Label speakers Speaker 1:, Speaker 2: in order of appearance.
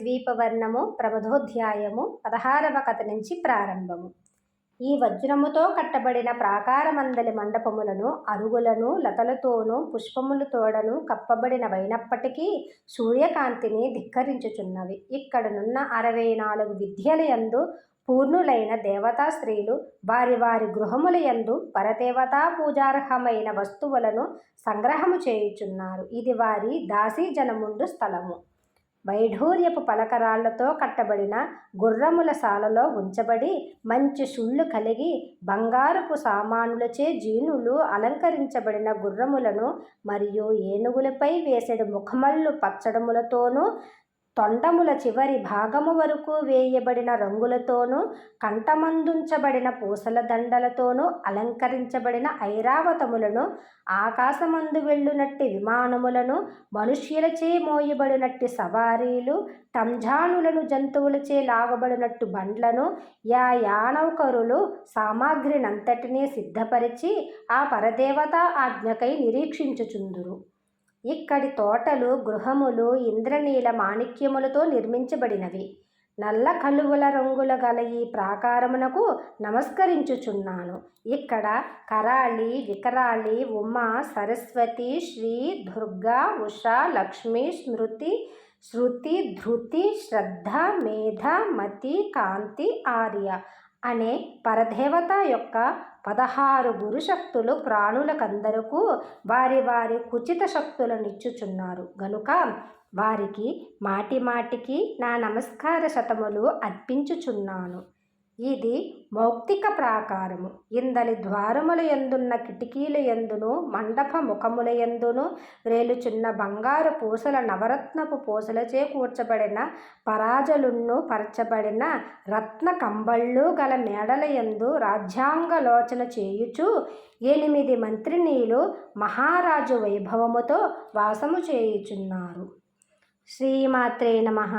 Speaker 1: ద్వీపవర్ణము ప్రమథోధ్యాయము 16వ కథ నుంచి ప్రారంభము. ఈ వజ్రముతో కట్టబడిన ప్రాకారమందలి మండపములను అరుగులను లతలతోనూ పుష్పములతోడను కప్పబడినవైనప్పటికీ సూర్యకాంతిని ధిక్కరించుచున్నవి. ఇక్కడనున్న 64 విద్యలయందు పూర్ణులైన దేవతా స్త్రీలు వారి వారి గృహములయందు పరదేవతా పూజార్హమైన వస్తువులను సంగ్రహము చేయుచున్నారు. ఇది వారి దాసీజనముండు స్థలము. వైఢూర్యపు పలకరాళ్లతో కట్టబడిన గుర్రముల సాలలో ఉంచబడి మంచి సుళ్ళు కలిగి బంగారపు సామానులచే జీనులు అలంకరించబడిన గుర్రములను మరియు ఏనుగులపై వేసెడు ముఖమల్లు పచ్చడములతోనూ తొండముల చివరి భాగము వరకు వేయబడిన రంగులతోనూ కంఠమందుంచబడిన పూసల దండలతోనూ అలంకరించబడిన ఐరావతములను ఆకాశమందు వెళ్ళునట్టి విమానములను మనుష్యులచే మోయబడినట్టి సవారీలు టంజానులను జంతువులచే లాగబడినట్టు బండ్లను యానౌకరులు సామాగ్రినంతటినీ సిద్ధపరిచి ఆ పరదేవత ఆజ్ఞకై నిరీక్షించుచుందురు. ఇక్కడి తోటలు గృహములు ఇంద్రనీల మాణిక్యములతో నిర్మించబడినవి. నల్ల కలువల రంగుల గల ఈ ప్రాకారమునకు నమస్కరించుచున్నాను. ఇక్కడ కరాళి వికరాళి ఉమా సరస్వతి శ్రీ దుర్గా ఉషా లక్ష్మి శృతి ధృతి శ్రద్ధ మేధ మతి కాంతి ఆర్య అనే పరదేవత యొక్క 16 గురుశక్తులు ప్రాణులకందరకు వారి వారి కుచిత శక్తులనిచ్చుచున్నారు గనుక వారికి మాటి మాటికి నా నమస్కార శతములు అర్పించుచున్నాను. ఇది మౌక్తిక ప్రాకారము. ఇందలి ద్వారముల యందున్న కిటికీల యందును మండప ముఖముల యందును వ్రేలుచున్న బంగారు పూసల నవరత్నపు పూసలచే కూర్చబడిన పరాజలున్ను పరచబడిన రత్న కంబళ్ళు గల మేడల యందు రాజ్యాంగలోచన చేయుచు 8 మంత్రినీలు మహారాజు వైభవముతో వాసము చేయుచున్నారు. శ్రీమాత్రే నమః.